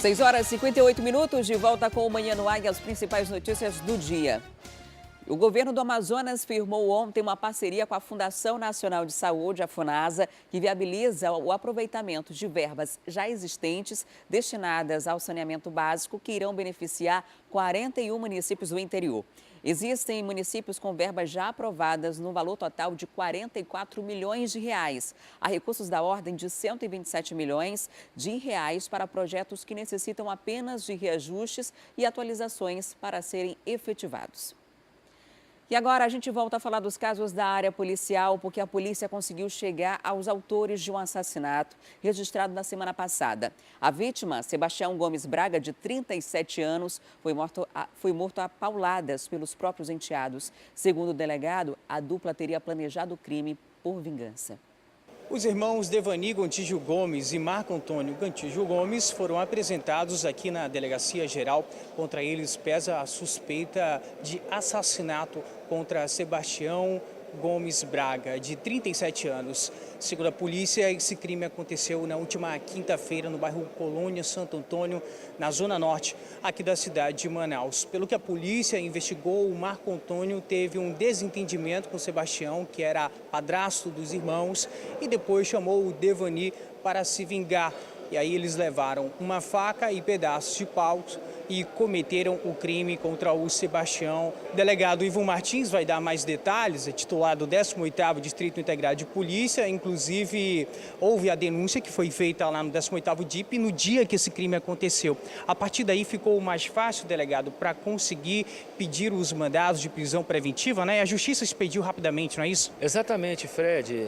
6h58, de volta com o Manhã no Ar e as principais notícias do dia. O governo do Amazonas firmou ontem uma parceria com a Fundação Nacional de Saúde, a FUNASA, que viabiliza o aproveitamento de verbas já existentes destinadas ao saneamento básico que irão beneficiar 41 municípios do interior. Existem municípios com verbas já aprovadas no valor total de 44 milhões de reais. Há recursos da ordem de 127 milhões de reais para projetos que necessitam apenas de reajustes e atualizações para serem efetivados. E agora a gente volta a falar dos casos da área policial, porque a polícia conseguiu chegar aos autores de um assassinato registrado na semana passada. A vítima, Sebastião Gomes Braga, de 37 anos, foi morto a pauladas pelos próprios enteados. Segundo o delegado, a dupla teria planejado o crime por vingança. Os irmãos Devani Gontijo Gomes e Marco Antônio Gontijo Gomes foram apresentados aqui na Delegacia Geral. Contra eles pesa a suspeita de assassinato contra Sebastião Gomes Braga, de 37 anos. Segundo a polícia, esse crime aconteceu na última quinta-feira no bairro Colônia Santo Antônio, na zona norte aqui da cidade de Manaus. Pelo que a polícia investigou, o Marco Antônio teve um desentendimento com o Sebastião, que era padrasto dos irmãos, e depois chamou o Devani para se vingar. E aí eles levaram uma faca e pedaços de pau e cometeram o crime contra o Sebastião. O delegado Ivo Martins vai dar mais detalhes, é titular do 18º Distrito Integrado de Polícia. Inclusive, houve a denúncia que foi feita lá no 18º DIP no dia que esse crime aconteceu. A partir daí ficou mais fácil, delegado, para conseguir pedir os mandados de prisão preventiva, né? A justiça expediu rapidamente, não é isso? Exatamente, Fred.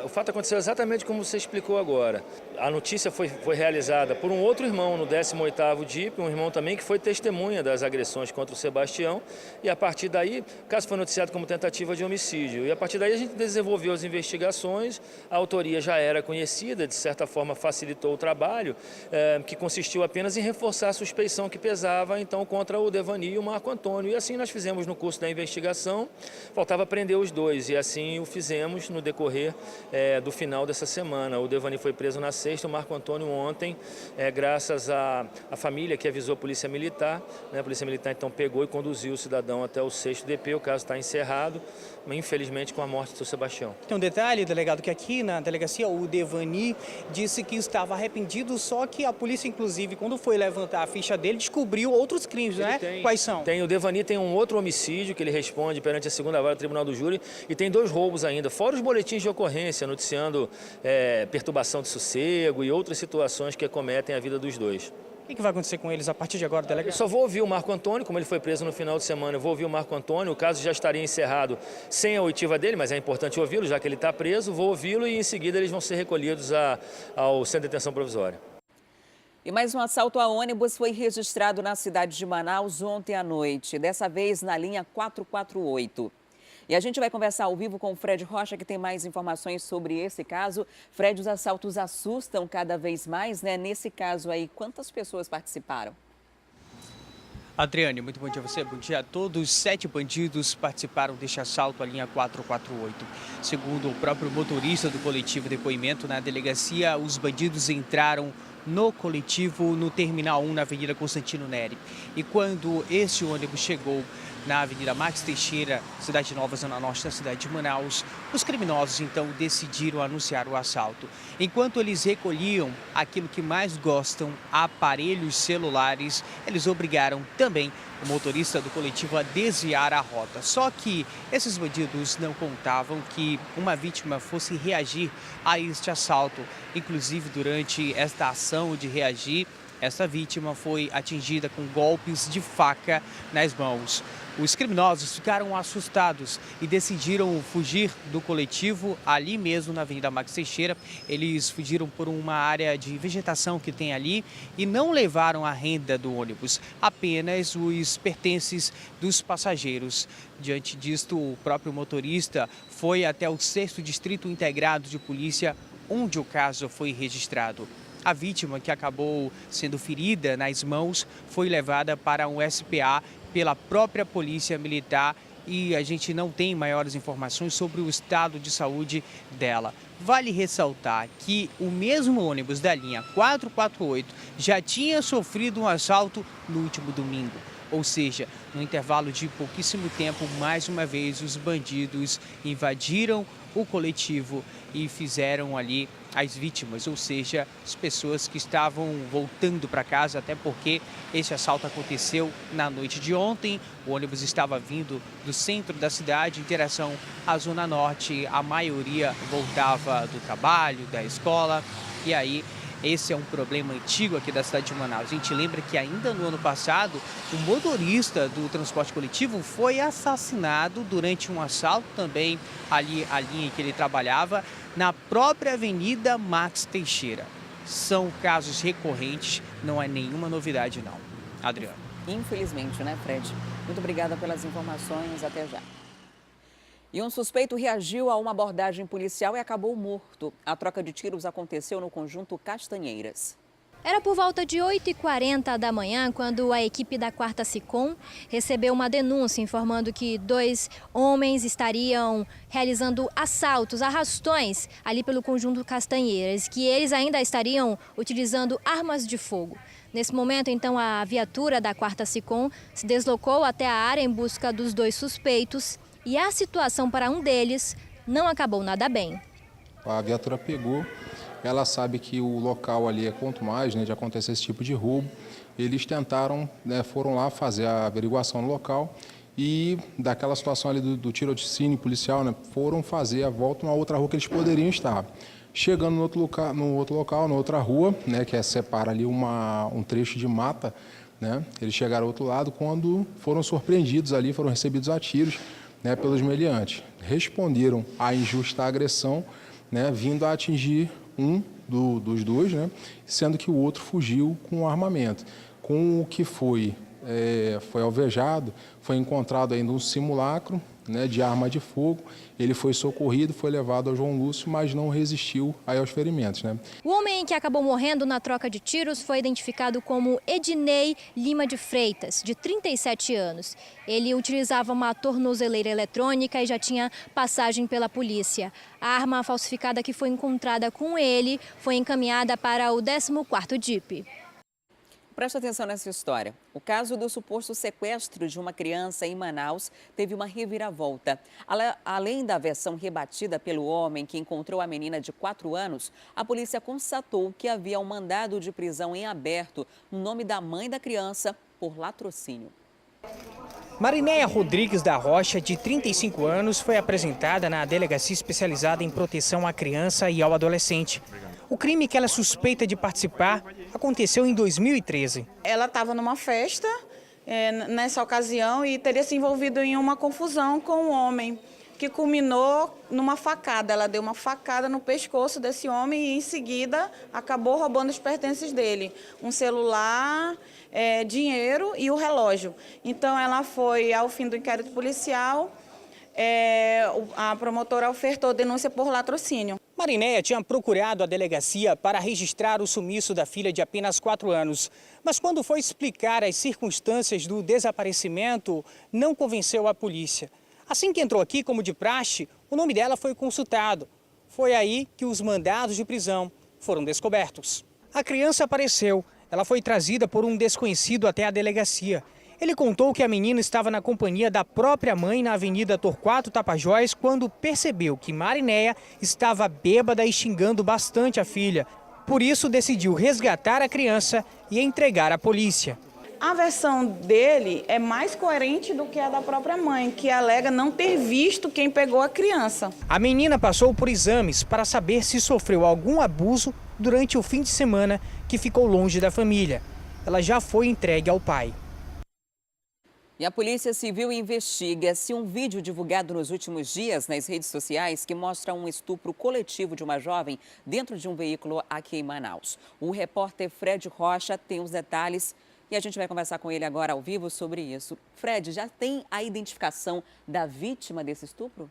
O fato aconteceu exatamente como você explicou agora. A notícia foi realizada por um outro irmão no 18º DIP, um irmão também que foi testemunha das agressões contra o Sebastião, e a partir daí o caso foi noticiado como tentativa de homicídio. E a partir daí a gente desenvolveu as investigações, a autoria já era conhecida, de certa forma facilitou o trabalho, que consistiu apenas em reforçar a suspeição que pesava então contra o Devani e o Marco Antônio. E assim nós fizemos no curso da investigação, faltava prender os dois, e assim o fizemos no decorrer do final dessa semana. O Devani foi preso na sexta, o Marco Antônio ontem, graças à família que avisou a Polícia Militar, né? A Polícia Militar então pegou e conduziu o cidadão até o 6º DP, o caso está encerrado, mas infelizmente com a morte do seu Sebastião. Tem um detalhe, delegado, que aqui na delegacia o Devani disse que estava arrependido, só que a polícia, inclusive, quando foi levantar a ficha dele, descobriu outros crimes, né? Quais são? O Devani tem um outro homicídio que ele responde perante a 2ª Vara do Tribunal do Júri e tem 2 roubos ainda, fora os boletins de ocorrência, noticiando perturbação de sossego e outras situações que acometem a vida dos dois. O que vai acontecer com eles a partir de agora, delegado? Eu só vou ouvir o Marco Antônio, como ele foi preso no final de semana, eu vou ouvir o Marco Antônio, o caso já estaria encerrado sem a oitiva dele, mas é importante ouvi-lo, já que ele está preso, vou ouvi-lo e em seguida eles vão ser recolhidos ao centro de detenção provisória. E mais um assalto a ônibus foi registrado na cidade de Manaus ontem à noite, dessa vez na linha 448. E a gente vai conversar ao vivo com o Fred Rocha, que tem mais informações sobre esse caso. Fred, os assaltos assustam cada vez mais, né? Nesse caso aí, quantas pessoas participaram? Adriane, muito bom dia a você, bom dia a todos. 7 bandidos participaram deste assalto à linha 448. Segundo o próprio motorista do coletivo depoimento na delegacia, os bandidos entraram no coletivo no Terminal 1, na Avenida Constantino Neri. E quando esse ônibus chegou na Avenida Max Teixeira, Cidade Nova, Zona Norte da cidade de Manaus, os criminosos então decidiram anunciar o assalto. Enquanto eles recolhiam aquilo que mais gostam, aparelhos celulares, eles obrigaram também o motorista do coletivo a desviar a rota. Só que esses bandidos não contavam que uma vítima fosse reagir a este assalto. Inclusive, durante esta ação de reagir, essa vítima foi atingida com golpes de faca nas mãos. Os criminosos ficaram assustados e decidiram fugir do coletivo ali mesmo na Avenida Max Teixeira. Eles fugiram por uma área de vegetação que tem ali e não levaram a renda do ônibus, apenas os pertences dos passageiros. Diante disto, o próprio motorista foi até o 6º Distrito Integrado de Polícia, onde o caso foi registrado. A vítima, que acabou sendo ferida nas mãos, foi levada para um SPA pela própria Polícia Militar e a gente não tem maiores informações sobre o estado de saúde dela. Vale ressaltar que o mesmo ônibus da linha 448 já tinha sofrido um assalto no último domingo. Ou seja, no intervalo de pouquíssimo tempo, mais uma vez, os bandidos invadiram o coletivo e fizeram ali as vítimas, ou seja, as pessoas que estavam voltando para casa, até porque esse assalto aconteceu na noite de ontem. O ônibus estava vindo do centro da cidade em direção à Zona Norte. A maioria voltava do trabalho, da escola, e aí esse é um problema antigo aqui da cidade de Manaus. A gente lembra que ainda no ano passado, o motorista do transporte coletivo foi assassinado durante um assalto também ali, a linha em que ele trabalhava, na própria Avenida Max Teixeira. São casos recorrentes, não é nenhuma novidade não. Adriano. Infelizmente, né, Fred? Muito obrigada pelas informações, até já. E um suspeito reagiu a uma abordagem policial e acabou morto. A troca de tiros aconteceu no conjunto Castanheiras. Era por volta de 8h40 da manhã quando a equipe da 4ª SICOM recebeu uma denúncia informando que 2 homens estariam realizando assaltos, arrastões ali pelo conjunto Castanheiras, que eles ainda estariam utilizando armas de fogo. Nesse momento, então, a viatura da 4ª SICOM se deslocou até a área em busca dos 2 suspeitos e a situação para um deles não acabou nada bem. A viatura pegou. Ela sabe que o local ali é quanto mais, né, de acontecer esse tipo de roubo. Eles tentaram, né, foram lá fazer a averiguação no local e daquela situação ali do tirocínio policial, né, foram fazer a volta numa outra rua que eles poderiam estar. Chegando no outro local, na outra rua, né, que separa ali um trecho de mata, né, eles chegaram ao outro lado quando foram surpreendidos ali, foram recebidos a tiros, né, pelos meliantes. Responderam à injusta agressão, né, vindo a atingir um dos 2, né, sendo que o outro fugiu com o armamento. Com o que foi alvejado, foi encontrado ainda um simulacro, né, de arma de fogo. Ele foi socorrido, foi levado ao João Lúcio, mas não resistiu aí aos ferimentos, né. O homem que acabou morrendo na troca de tiros foi identificado como Ednei Lima de Freitas, de 37 anos. Ele utilizava uma tornozeleira eletrônica e já tinha passagem pela polícia. A arma falsificada que foi encontrada com ele foi encaminhada para o 14º DIP. Preste atenção nessa história. O caso do suposto sequestro de uma criança em Manaus teve uma reviravolta. Além da versão rebatida pelo homem que encontrou a menina de 4 anos, a polícia constatou que havia um mandado de prisão em aberto no nome da mãe da criança por latrocínio. Marinéia Rodrigues da Rocha, de 35 anos, foi apresentada na Delegacia Especializada em Proteção à Criança e ao Adolescente. O crime que ela é suspeita de participar aconteceu em 2013. Ela estava numa festa nessa ocasião e teria se envolvido em uma confusão com um homem, que culminou numa facada. Ela deu uma facada no pescoço desse homem e, em seguida, acabou roubando os pertences dele. Um celular, dinheiro e o relógio. Então, ela foi, ao fim do inquérito policial, a promotora ofertou denúncia por latrocínio. Marinéia tinha procurado a delegacia para registrar o sumiço da filha de apenas 4 anos. Mas quando foi explicar as circunstâncias do desaparecimento, não convenceu a polícia. Assim que entrou aqui, como de praxe, o nome dela foi consultado. Foi aí que os mandados de prisão foram descobertos. A criança apareceu. Ela foi trazida por um desconhecido até a delegacia. Ele contou que a menina estava na companhia da própria mãe na Avenida Torquato Tapajós quando percebeu que Marinéia estava bêbada e xingando bastante a filha. Por isso, decidiu resgatar a criança e entregar à polícia. A versão dele é mais coerente do que a da própria mãe, que alega não ter visto quem pegou a criança. A menina passou por exames para saber se sofreu algum abuso durante o fim de semana que ficou longe da família. Ela já foi entregue ao pai. E a Polícia Civil investiga se um vídeo divulgado nos últimos dias nas redes sociais que mostra um estupro coletivo de uma jovem dentro de um veículo aqui em Manaus. O repórter Fred Rocha tem os detalhes e a gente vai conversar com ele agora ao vivo sobre isso. Fred, já tem a identificação da vítima desse estupro?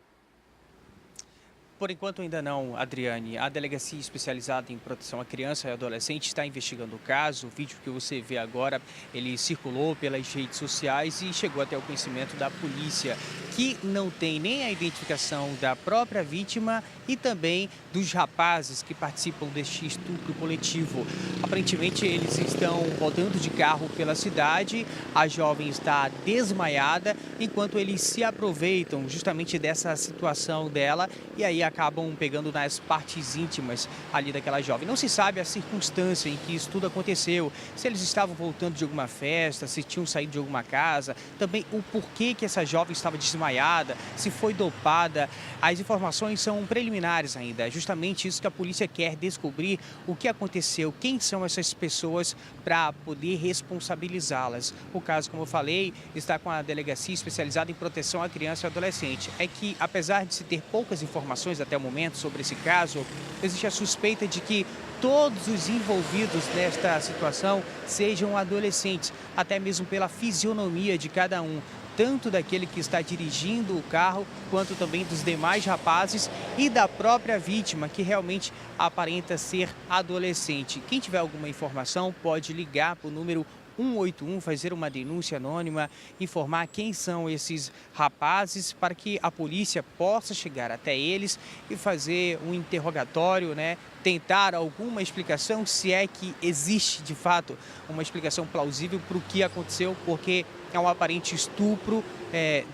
Por enquanto ainda não, Adriane. A Delegacia Especializada em Proteção à Criança e Adolescente está investigando o caso. O vídeo que você vê agora, ele circulou pelas redes sociais e chegou até o conhecimento da polícia, que não tem nem a identificação da própria vítima e também dos rapazes que participam deste estupro coletivo. Aparentemente, eles estão rodando de carro pela cidade, a jovem está desmaiada, enquanto eles se aproveitam justamente dessa situação dela e aí acabam pegando nas partes íntimas ali daquela jovem. Não se sabe a circunstância em que isso tudo aconteceu, se eles estavam voltando de alguma festa, se tinham saído de alguma casa, também o porquê que essa jovem estava desmaiada, se foi dopada. As informações são preliminares ainda, é justamente isso que a polícia quer descobrir, o que aconteceu, quem são essas pessoas para poder responsabilizá-las. O caso, como eu falei, está com a Delegacia Especializada em Proteção à Criança e Adolescente. É que, apesar de se ter poucas informações até o momento sobre esse caso, existe a suspeita de que todos os envolvidos nesta situação sejam adolescentes, até mesmo pela fisionomia de cada um, tanto daquele que está dirigindo o carro, quanto também dos demais rapazes e da própria vítima, que realmente aparenta ser adolescente. Quem tiver alguma informação pode ligar para o número 181, fazer uma denúncia anônima, informar quem são esses rapazes para que a polícia possa chegar até eles e fazer um interrogatório, né? Tentar alguma explicação, se é que existe de fato uma explicação plausível para o que aconteceu, porque é um aparente estupro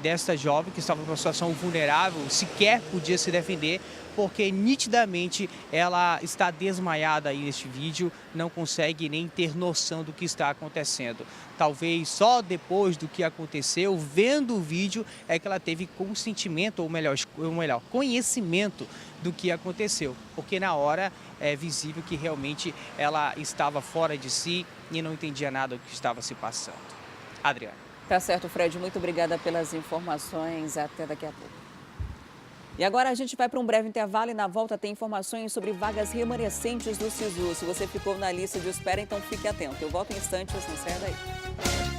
dessa jovem que estava numa situação vulnerável, sequer podia se defender, porque nitidamente ela está desmaiada aí neste vídeo, não consegue nem ter noção do que está acontecendo. Talvez só depois do que aconteceu, vendo o vídeo, é que ela teve consentimento, ou melhor, conhecimento do que aconteceu, porque na hora é visível que realmente ela estava fora de si e não entendia nada do que estava se passando. Adriana. Tá certo, Fred. Muito obrigada pelas informações. Até daqui a pouco. E agora a gente vai para um breve intervalo e na volta tem informações sobre vagas remanescentes do SISU. Se você ficou na lista de espera, então fique atento. Eu volto em instantes, não saia daí.